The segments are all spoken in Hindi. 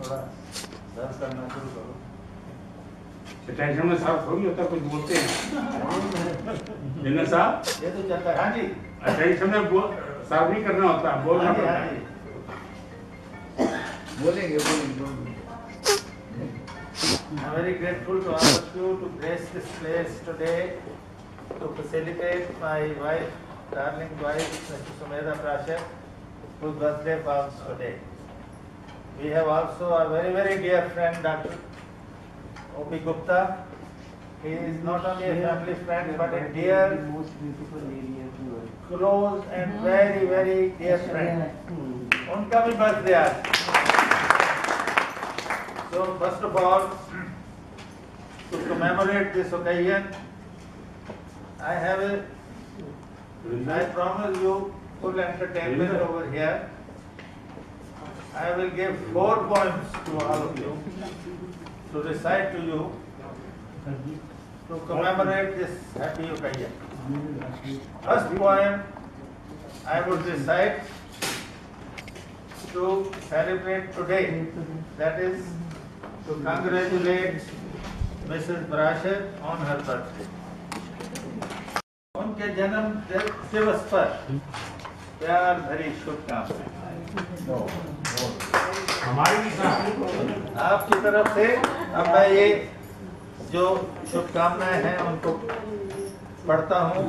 थोड़ा सर्व करना शुरू करो। टेंशन में साहब थोड़ी होता कुछ बोलते हैं जिन्ना साहब ये तो चलता है। हाँ जी, टेंशन में साहब नहीं करना होता, बोलना पड़ता है। बोलेंगे बोलेंगे। I'm very grateful to all of you to grace this place today to facilitate my wife, darling wife, Mrs. Sumedha Prashar, whose birthday falls today. We have also a very, very dear friend, Dr. O.P. Gupta. He is not only a family friend, but a dear, close and very, very dear friend. उनका भी birthday आज। So first of all, to commemorate this occasion, I promise you full entertainment over here. I will give 4 poems to all of you to recite to you to commemorate this happy occasion. First poem I would recite to celebrate today, that is to congratulate Mrs. Prashar on her birthday. उनके जन्म दिवस पर प्यार भरी शुभकामनाएं आपकी तरफ से। अब मैं ये जो शुभकामनाएं हैं उनको पढ़ता हूँ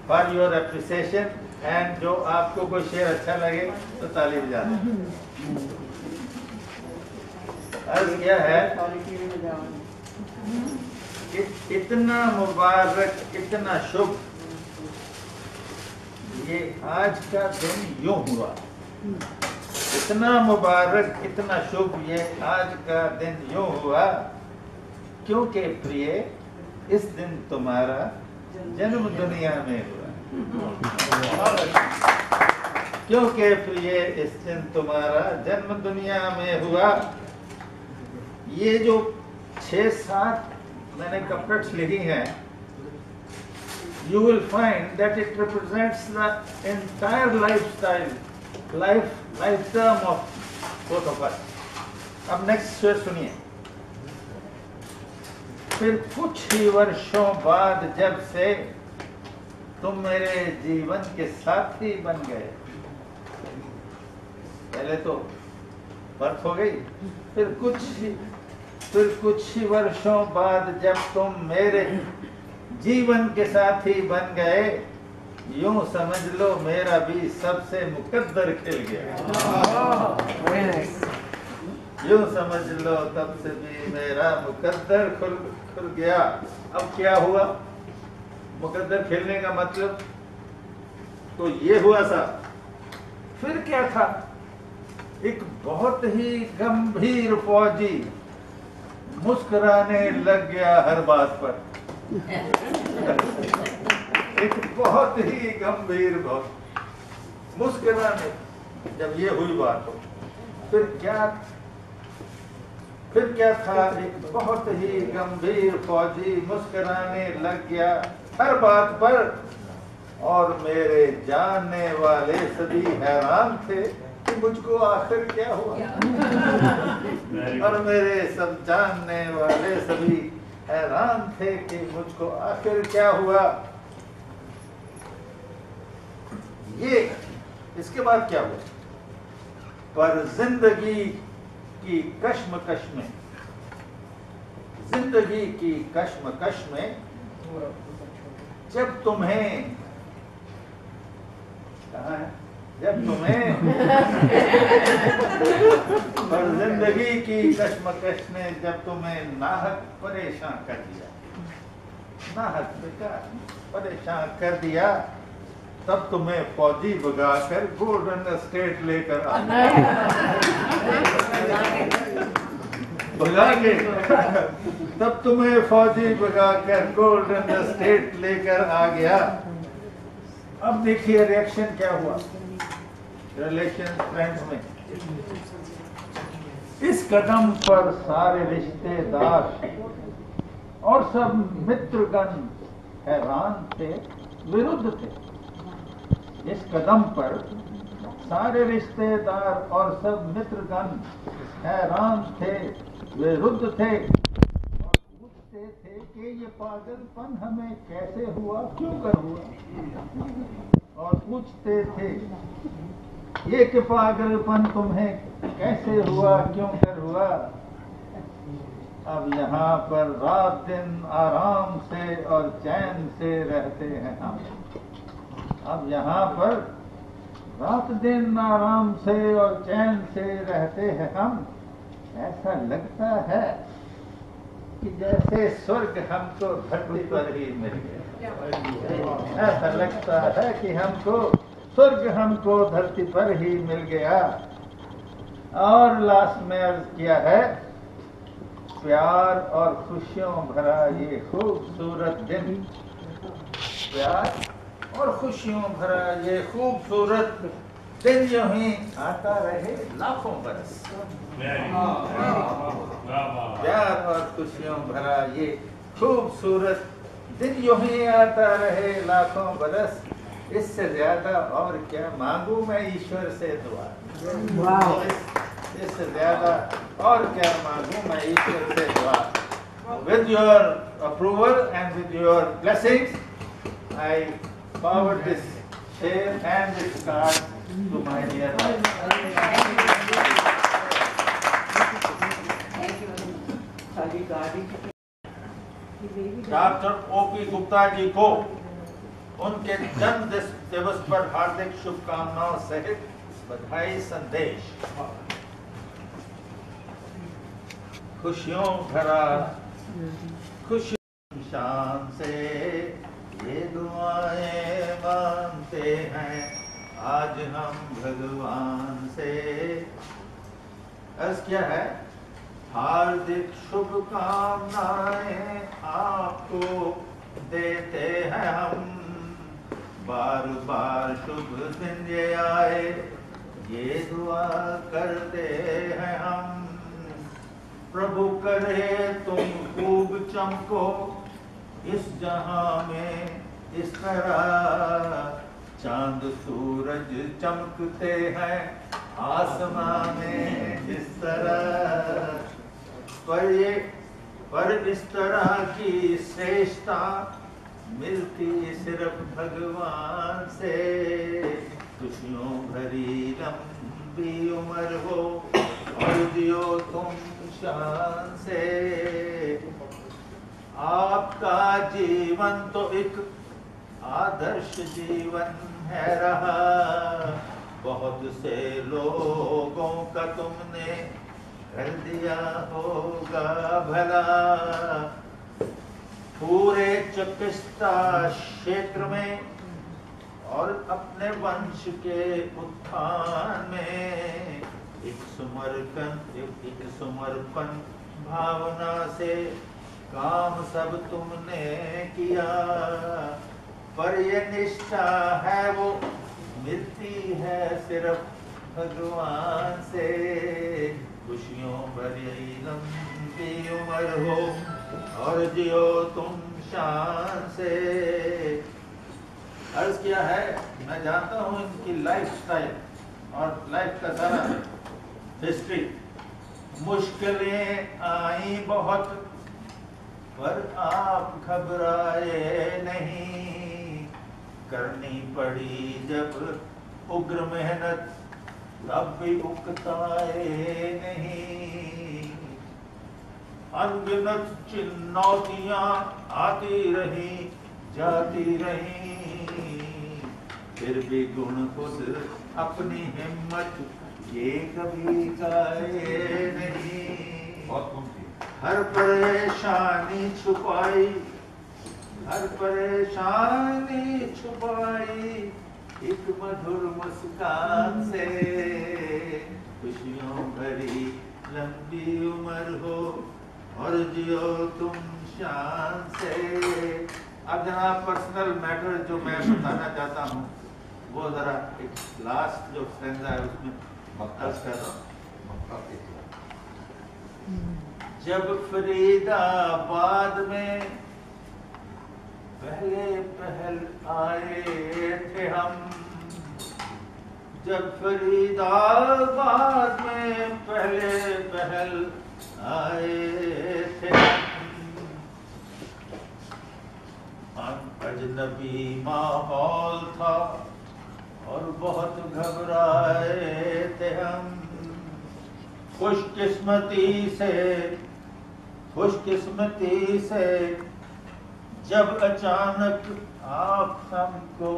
फॉर योर एप्रिसिएशन, एंड जो आपको कोई शेर अच्छा लगे तो ताली बजा दें। अर्ज क्या है कि इतना मुबारक, इतना शुभ, ये आज का दिन यूं हुआ। इतना मुबारक, इतना शुभ, ये आज का दिन यूं हुआ, क्योंकि प्रिय इस दिन तुम्हारा जन्म दुनिया में हुआ। क्योंकि प्रिय इस दिन तुम्हारा जन्म दुनिया में हुआ। ये जो 6-7 मैंने कपलेट्स लिखी हैं, you will find that it represents the entire life term of both of us. अब नेक्स्ट शेर सुनिए। फिर कुछ ही वर्षों बाद जब से तुम मेरे जीवन के साथी बन गए। पहले तो बर्थ हो गई, फिर कुछ ही वर्षों बाद जब तुम मेरे जीवन के साथी बन गए, यूं समझ लो मेरा भी सबसे मुकद्दर खिल गया। यूं समझ लो तब से भी मेरा मुकद्दर खुल गया। अब क्या हुआ? मुकद्दर खिलने का मतलब तो ये हुआ सा। फिर क्या था? एक बहुत ही गंभीर फौजी मुस्कुराने लग गया हर बात पर। एक बहुत ही गंभीर मुस्कुराने, जब ये हुई बात हो, फिर क्या था? एक बहुत ही गंभीर फौजी मुस्कुराने लग गया हर बात पर, और मेरे जानने वाले सभी हैरान थे कि मुझको आखिर क्या हुआ। और मेरे सब जानने वाले सभी हैरान थे कि मुझको आखिर क्या हुआ। ये इसके बाद क्या हुआ? पर जिंदगी की कश्मकश में, जब तुम्हें पर जिंदगी की कश्मकश ने जब तुम्हें नाहक परेशान कर दिया, नाहक परेशान कर दिया, तब तुम्हें फौजी भगाकर गोल्डन स्टेट लेकर आ तब तुम्हें फौजी भगाकर गोल्डन स्टेट लेकर आ गया। अब देखिए रिएक्शन क्या हुआ रिलेशन फ्रेंड्स में। इस कदम पर सारे रिश्तेदार और सब मित्रगण हैरान थे, विरुद्ध थे। इस कदम पर सारे रिश्तेदार और सब मित्रगण हैरान थे, वे रुद्ध थे और पूछते थे कि ये पागलपन हमें कैसे हुआ, क्यों कर हुआ। और पूछते थे ये कि पागलपन तुम्हें कैसे हुआ, क्यों कर हुआ। अब यहाँ पर रात दिन आराम से और चैन से रहते हैं हम। अब यहाँ पर रात दिन आराम से और चैन से रहते हैं हम। ऐसा लगता है कि जैसे स्वर्ग हमको धरती पर ही मिल गया। ऐसा लगता है कि हमको स्वर्ग हमको धरती पर ही मिल गया। और लास्ट में अर्ज किया है, प्यार और खुशियों भरा ये खूबसूरत दिन, प्यार और खुशियों भरा ये खूबसूरत दिन यूं ही आता रहे लाखों बरस। प्यार और खुशियों भरा ये खूबसूरत दिन यूं ही आता रहे लाखों बरस। इससे ज्यादा और क्या मांगू मैं ईश्वर से दुआ। इससे ज्यादा और क्या मांगू मैं ईश्वर से दुआ। With your approval and with your blessings, I forward this share and this card to my dear wife. Doctor O.P. Gupta ji को उनके जन्म दिवस पर हार्दिक शुभकामनाओं सहित बधाई संदेश। खुशियों भरा खुशियों शान से ये दुआएं मांगते हैं आज हम भगवान से। अर्ज क्या है, हार्दिक शुभकामनाएं आपको देते हैं हम। बार बार शुभ दिन ये आए ये दुआ करते हैं हम। प्रभु करे तुम खूब चमको इस जहां में इस तरह। चांद सूरज चमकते हैं आसमां में जिस तरह। पर इस तरह की श्रेष्ठता मिलती सिर्फ भगवान से। खुशियों भरी लंबी उम्र हो और जियो तुम शान से। आपका जीवन तो एक आदर्श जीवन है रहा। बहुत से लोगों का तुमने कर दिया होगा भला। पूरे चिकित्सा क्षेत्र में और अपने वंश के उत्थान में एक समर्पण भावना से काम सब तुमने किया। पर ये निष्ठा है वो मिलती है सिर्फ भगवान से। खुशियों भरी लंबी उम्र हो और जियो तुम शान से। अर्ज किया है, मैं जानता हूँ इनकी लाइफ स्टाइल और लाइफ का सारा हिस्ट्री। मुश्किलें आई बहुत पर आप घबराए नहीं। करनी पड़ी जब उग्र मेहनत तब भी उकताए नहीं। अनगिनत चुनौतियां आती रही जाती रही। फिर भी गुण खुद अपनी हिम्मत ये कभी गाए नहीं। हर परेशानी छुपाई हर परेशानी छुपाई एक मधुर मुस्कान से। खुशियों भरी लंबी उम्र हो और जियो तुम शान से। अब जरा पर्सनल मैटर जो मैं बताना चाहता हूँ वो जरा एक लास्ट जो स्टैंजा है उसमें अर्ज कर रहा हूँ। जब फरीदाबाद में पहले पहल आए थे हम। जब फरीदाबाद में पहले पहल आए थे, अजनबी माहौल था और बहुत घबराए थे हम। खुशकिस्मती से जब अचानक आप हमको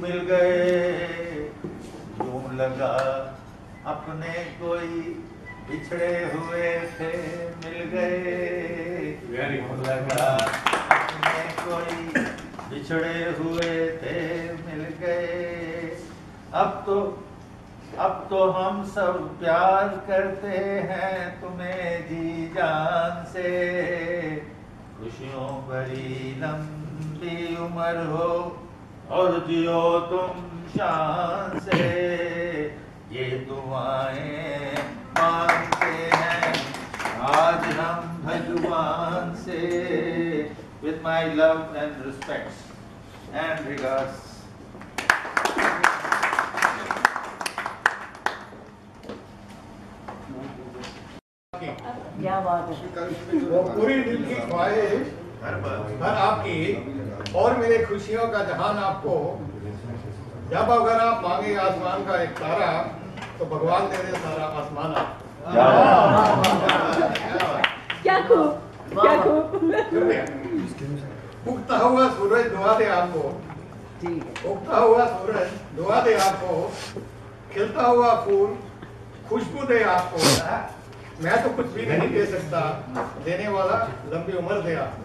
मिल गए, यूं लगा अपने कोई बिछड़े हुए थे मिल गए, यूं लगा अपने कोई बिछड़े हुए थे मिल गए। अब तो हम सब प्यार करते हैं तुम्हें जी जान से, खुशियों भरी लंबी उम्र हो और जियो तुम शान से, ये दुआएं मांगते हैं आज हम भगवान से। With my love and respects and regards. क्या बात है। वो पूरी दिल की ख्वाहिश हर आपकी और मेरे खुशियों का जहान आपको, जब अगर आप मांगे आसमान का एक तारा तो भगवान दे दे सारा आसमान आप। क्या खूब, क्या खूब। उगता हुआ सूरज दुआ दे आपको, उगता हुआ सूरज दुआ दे आपको, खिलता हुआ फूल खुशबू दे आपको। मैं तो कुछ भी नहीं दे सकता, देने वाला लंबी उम्र दे आपको।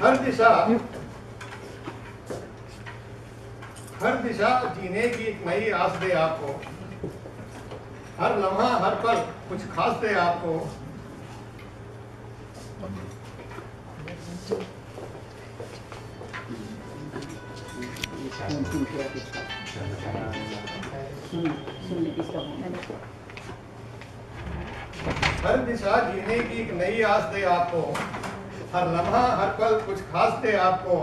हर दिशा जीने की एक नई आस दे आपको, हर लम्हा हर पल कुछ खास दे आपको। हर दिशा जीने की एक नई आस दे आपको, हर लम्हा हर पल कुछ खास दे आपको।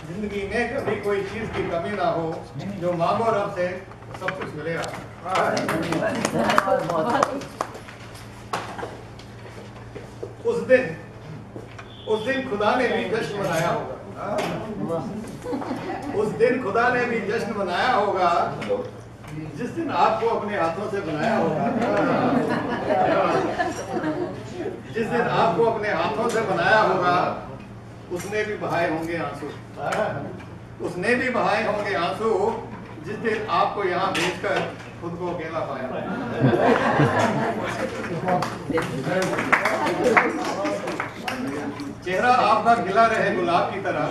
जिंदगी में कभी कोई चीज की कमी ना हो, जो मांगो रब से सब कुछ मिलेगा। उस दिन खुदा ने भी जश्न मनाया होगा, उस दिन खुदा ने भी जश्न मनाया होगा, जिस दिन आपको अपने हाथों से बनाया होगा। जिस दिन आपको अपने हाथों से बनाया होगा, उसने भी बहाए होंगे आंसू, उसने भी बहाए होंगे आंसू, जिस दिन आपको यहाँ भेजकर खुद को अकेला पाया। चेहरा आपका खिला रहे गुलाब की तरह,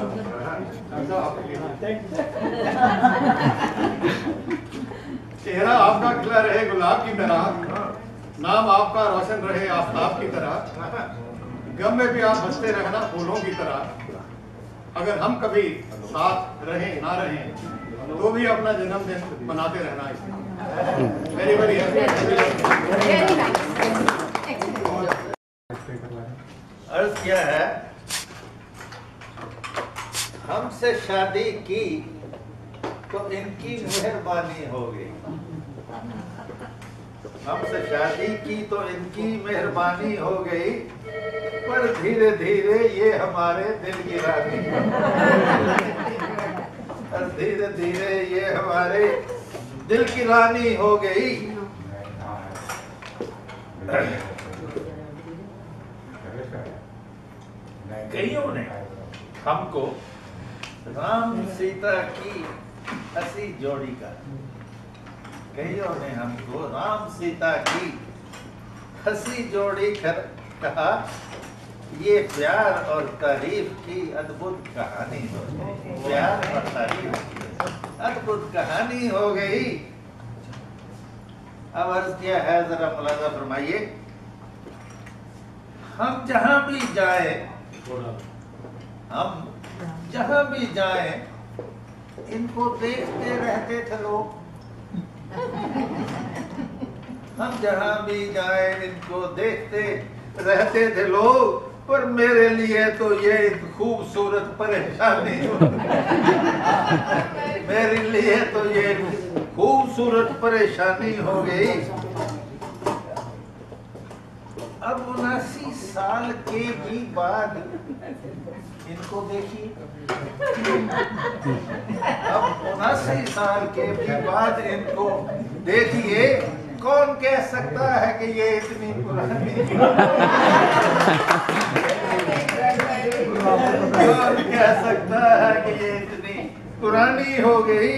चेहरा आपका खिला रहे गुलाब की तरह, नाम आपका रोशन रहे आफताब की तरह। गम में भी आप हंसते रहना फूलों की तरह। अगर हम कभी साथ रहें ना रहें तो भी अपना जन्मदिन मनाते रहना। वेरी वेरी अर्ज क्या है, हमसे शादी की तो इनकी मेहरबानी हो गई, हमसे शादी की तो इनकी मेहरबानी हो गई, पर धीरे धीरे ये हमारे दिल की रानी, पर धीरे धीरे ये हमारे दिल की रानी हो गई। कईयों ने हमको राम सीता की हंसी जोड़ी का, कईयों ने हमको राम सीता की हंसी जोड़ी कर कहा, ये प्यार और तारीफ की अद्भुत कहानी हो गई, प्यार और तारीफ की अद्भुत कहानी हो गई। अब अर्ज किया है, जरा मुलाजा फरमाइए। हम जहां भी जाए, हम जहां भी जाए, इनको देखते रहते थे लोग। हम जहां भी जाए इनको देखते रहते थे लोग, पर मेरे लिए तो ये एक खूबसूरत परेशानी हो मेरे लिए तो ये एक खूबसूरत परेशानी हो गई। अब 79 साल के भी बाद इनको देखिए, अब 79 साल के भी बाद इनको देखिए, कौन कह सकता है कि ये इतनी पुरानी कौन कह सकता है कि ये इतनी पुरानी हो गई।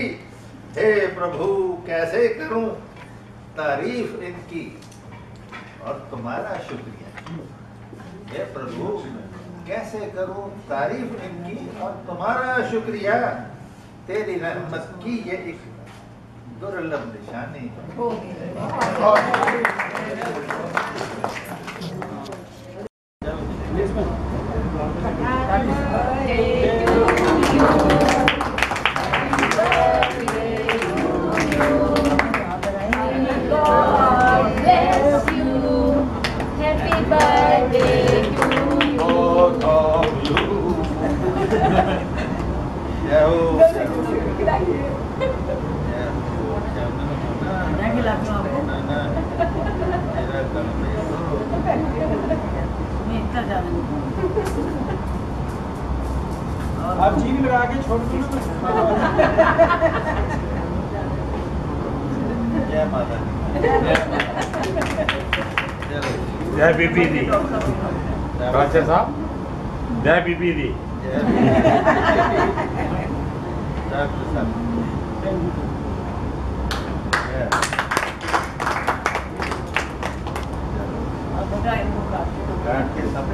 हे प्रभु, कैसे करूं तारीफ इनकी और तुम्हारा शुक्रिया। हे प्रभु, कैसे करूं तारीफ इनकी और तुम्हारा शुक्रिया। तेरी रहमत की ये एक दुर्लभ निशानी है। God bless you. Happy birthday to you. Both of you. जय हो। आप चीनी लगा के छोड़ दो। जय माता दी। जय बीबी दी। राजा साहब, जय बीबी दी। जय प्रसाद। काट के सब